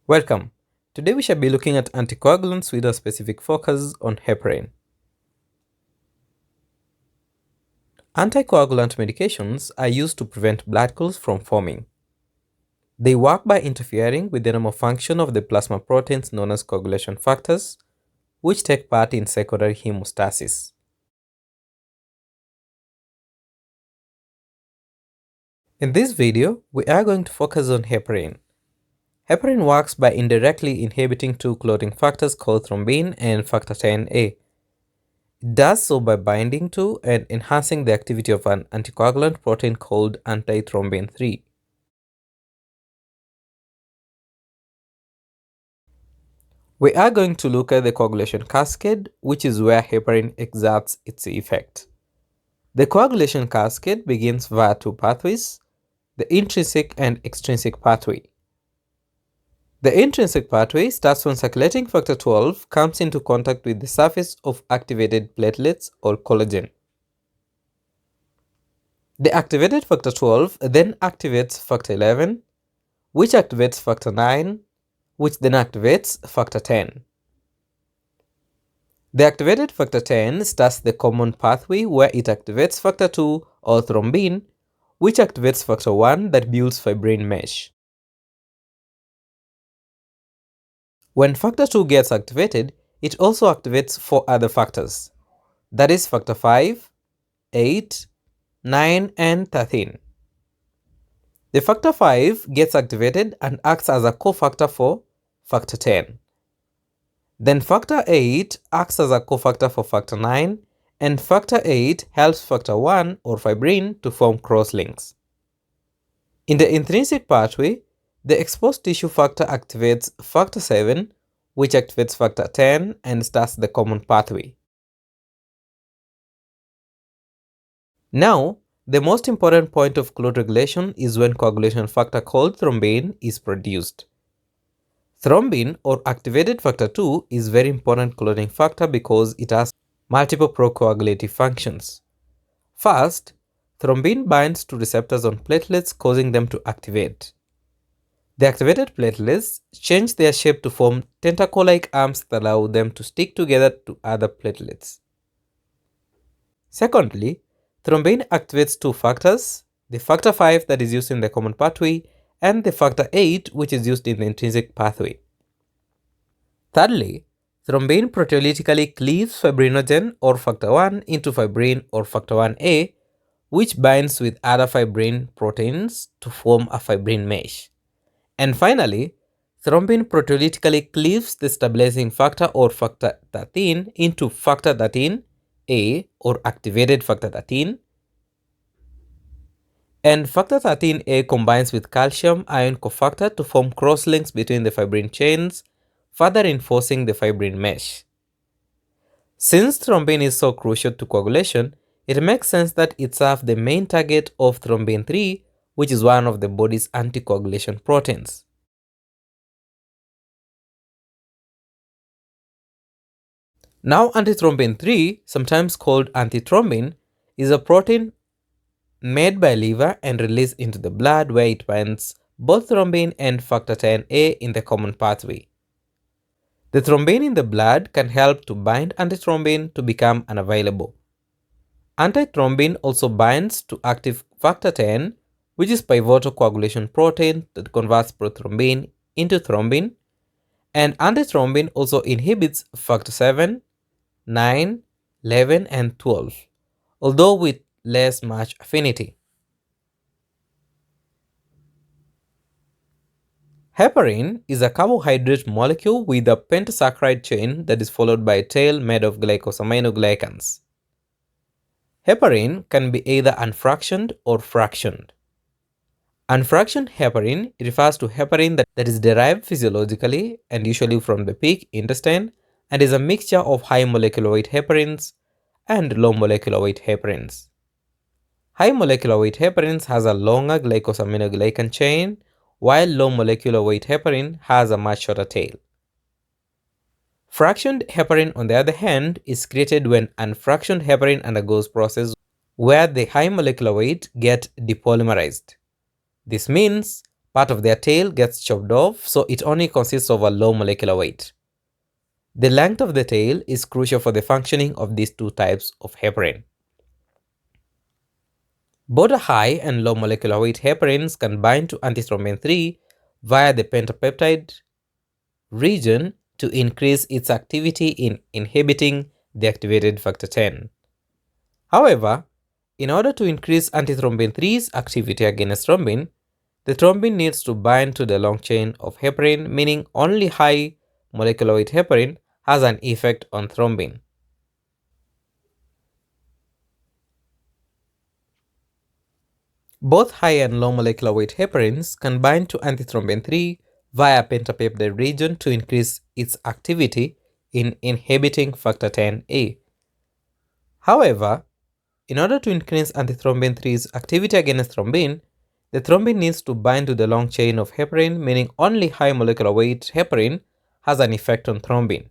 Welcome. Today we shall be looking at anticoagulants with a specific focus on heparin. Anticoagulant medications are used to prevent blood clots from forming. They work by interfering with the normal function of the plasma proteins known as coagulation factors, which take part in secondary hemostasis. In this video, we are going to focus on heparin. Heparin works by indirectly inhibiting two clotting factors called thrombin and factor 10A. It does so by binding to and enhancing the activity of an anticoagulant protein called antithrombin 3. We are going to look at the coagulation cascade, which is where heparin exerts its effect. The coagulation cascade begins via two pathways, the intrinsic and extrinsic pathway. The intrinsic pathway starts when circulating factor 12 comes into contact with the surface of activated platelets or collagen. The activated factor 12 then activates factor 11, which activates factor 9, which then activates factor 10. The activated factor 10 starts the common pathway where it activates factor 2 or thrombin, which activates factor 1 that builds fibrin mesh. When factor 2 gets activated, it also activates 4 other factors, that is factor 5, 8, 9 and 13. The factor 5 gets activated and acts as a cofactor for factor 10. Then factor 8 acts as a cofactor for factor 9, and factor 8 helps factor 1 or fibrin to form crosslinks. In the intrinsic pathway, the exposed tissue factor activates factor 7, which activates factor 10 and starts the common pathway. Now, the most important point of clot regulation is when coagulation factor called thrombin is produced. Thrombin or activated factor 2 is very important clotting factor because it has multiple procoagulative functions. First, thrombin binds to receptors on platelets, causing them to activate. The activated platelets change their shape to form tentacle-like arms that allow them to stick together to other platelets. Secondly, thrombin activates two factors, the factor 5 that is used in the common pathway and the factor 8 which is used in the intrinsic pathway. Thirdly, thrombin proteolytically cleaves fibrinogen or factor 1 into fibrin or factor 1A, which binds with other fibrin proteins to form a fibrin mesh. And finally, thrombin proteolytically cleaves the stabilizing factor or factor 13 into factor 13A or activated factor 13, and factor 13A combines with calcium ion cofactor to form crosslinks between the fibrin chains, further reinforcing the fibrin mesh. Since thrombin is so crucial to coagulation, it makes sense that it serves the main target of thrombin 3, which is one of the body's anticoagulation proteins. Now, antithrombin 3, sometimes called antithrombin, is a protein made by liver and released into the blood where it binds both thrombin and factor 10A in the common pathway. The thrombin in the blood can help to bind antithrombin to become unavailable. Antithrombin also binds to active factor 10, which is pivotal coagulation protein that converts prothrombin into thrombin, and antithrombin also inhibits factor 7, 9, 11 and 12, although with less much affinity. Heparin is a carbohydrate molecule with a pentasaccharide chain that is followed by a tail made of glycosaminoglycans. Heparin can be either unfractioned or fractioned. Unfractioned heparin refers to heparin that is derived physiologically and usually from the pig intestine and is a mixture of high molecular weight heparins and low molecular weight heparins. High molecular weight heparins has a longer glycosaminoglycan chain, while low molecular weight heparin has a much shorter tail. Fractioned heparin, on the other hand, is created when unfractioned heparin undergoes process where the high molecular weight get depolymerized. This means part of their tail gets chopped off, so it only consists of a low molecular weight. The length of the tail is crucial for the functioning of these two types of heparin. Both a high and low molecular weight heparins can bind to antithrombin 3 via the pentapeptide region to increase its activity in inhibiting the activated factor 10. However, in order to increase antithrombin 3's activity against thrombin, the thrombin needs to bind to the long chain of heparin, meaning only high molecular weight heparin has an effect on thrombin. Both high and low molecular weight heparins can bind to antithrombin 3 via pentapeptide region to increase its activity in inhibiting factor 10A. However, in order to increase antithrombin 3's activity against thrombin, the thrombin needs to bind to the long chain of heparin, meaning only high molecular weight heparin has an effect on thrombin.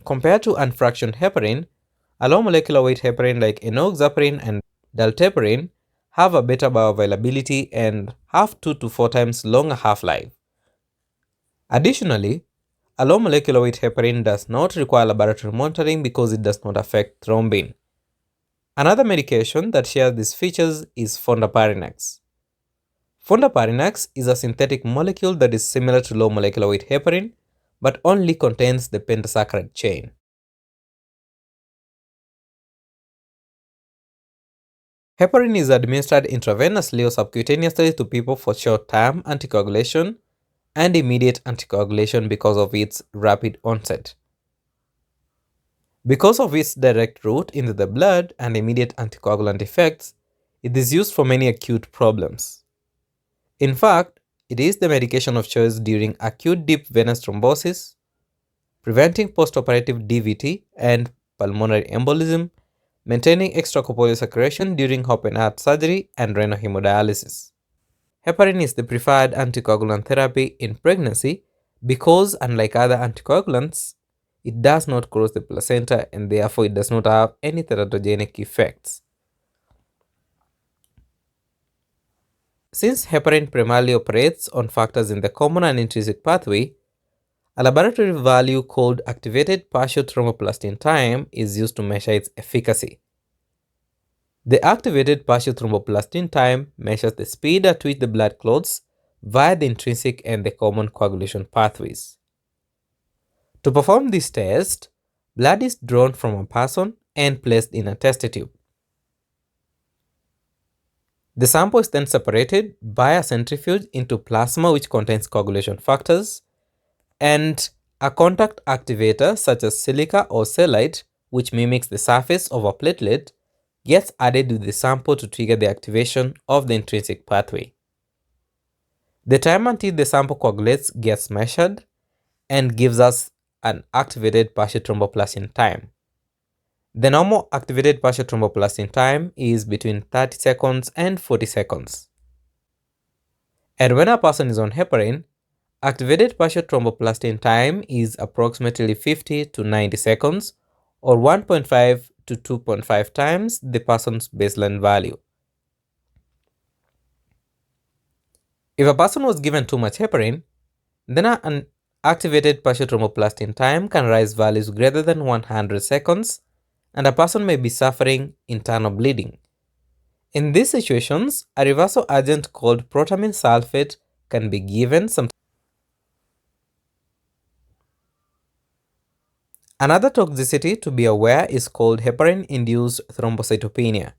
Compared to unfractioned heparin, a low molecular weight heparin like enoxaparin and dalteparin have a better bioavailability and have 2 to 4 times longer half-life. Additionally, a low molecular weight heparin does not require laboratory monitoring because it does not affect thrombin. Another medication that shares these features is fondaparinux. Fondaparinux is a synthetic molecule that is similar to low molecular weight heparin, but only contains the pentasaccharide chain. Heparin is administered intravenously or subcutaneously to people for short-term anticoagulation and immediate anticoagulation because of its rapid onset. Because of its direct route into the blood and immediate anticoagulant effects, it is used for many acute problems. In fact, it is the medication of choice during acute deep venous thrombosis, preventing postoperative DVT and pulmonary embolism, maintaining extracorporeal circulation during open heart surgery and renal hemodialysis. Heparin is the preferred anticoagulant therapy in pregnancy because, unlike other anticoagulants, it does not cross the placenta and therefore it does not have any teratogenic effects. Since heparin primarily operates on factors in the common and intrinsic pathway, a laboratory value called activated partial thromboplastin time is used to measure its efficacy. The activated partial thromboplastin time measures the speed at which the blood clots via the intrinsic and the common coagulation pathways. To perform this test, blood is drawn from a person and placed in a test tube. The sample is then separated by a centrifuge into plasma which contains coagulation factors and a contact activator such as silica or cellulite, which mimics the surface of a platelet, gets added to the sample to trigger the activation of the intrinsic pathway. The time until the sample coagulates gets measured and gives us an activated partial thromboplastin time. The normal activated partial thromboplastin time is between 30 seconds and 40 seconds. And when a person is on heparin, activated partial thromboplastin time is approximately 50 to 90 seconds or 1.5 to 2.5 times the person's baseline value. If a person was given too much heparin, then an activated partial thromboplastin time can rise values greater than 100 seconds and a person may be suffering internal bleeding. In these situations, a reversal agent called protamine sulfate can be given. Another toxicity to be aware is called heparin-induced thrombocytopenia.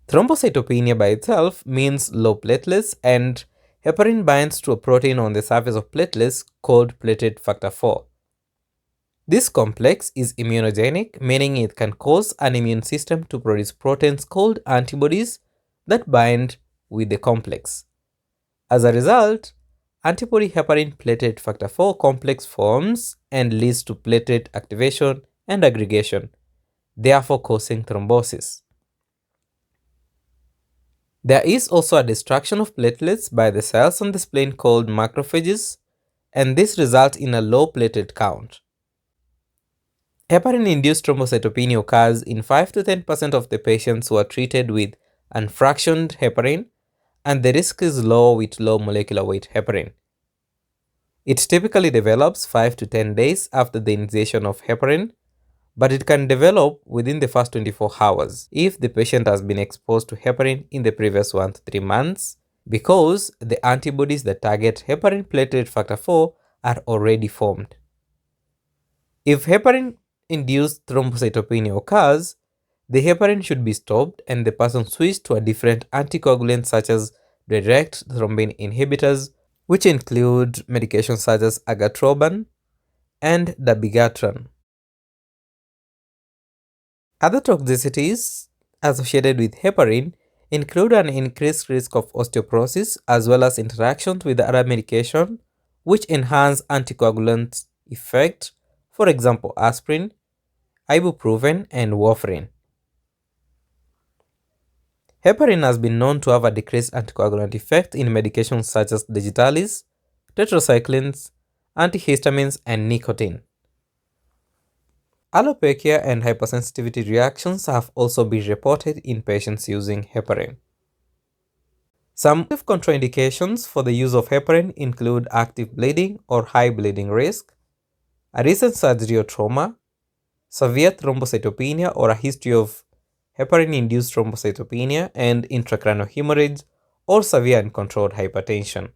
Thrombocytopenia by itself means low platelets, and heparin binds to a protein on the surface of platelets called platelet factor 4. This complex is immunogenic, meaning it can cause an immune system to produce proteins called antibodies that bind with the complex. As a result, antibody heparin platelet factor 4 complex forms and leads to platelet activation and aggregation, therefore causing thrombosis. There is also a destruction of platelets by the cells on the spleen called macrophages, and this results in a low platelet count. Heparin-induced thrombocytopenia occurs in 5 to 10% of the patients who are treated with unfractioned heparin, and the risk is low with low molecular weight heparin. It typically develops 5 to 10 days after the initiation of heparin, but it can develop within the first 24 hours if the patient has been exposed to heparin in the previous 1 to 3 months, because the antibodies that target heparin platelet factor 4 are already formed. If heparin-induced thrombocytopenia occurs, the heparin should be stopped and the person switched to a different anticoagulant such as direct thrombin inhibitors, which include medications such as agatroban and dabigatran. Other toxicities associated with heparin include an increased risk of osteoporosis as well as interactions with other medication which enhance anticoagulant effect, for example aspirin, ibuprofen, and warfarin. Heparin has been known to have a decreased anticoagulant effect in medications such as digitalis, tetracyclines, antihistamines, and nicotine. Alopecia and hypersensitivity reactions have also been reported in patients using heparin. Some contraindications for the use of heparin include active bleeding or high bleeding risk, a recent surgery or trauma, severe thrombocytopenia or a history of heparin-induced thrombocytopenia and intracranial hemorrhage, or severe uncontrolled hypertension.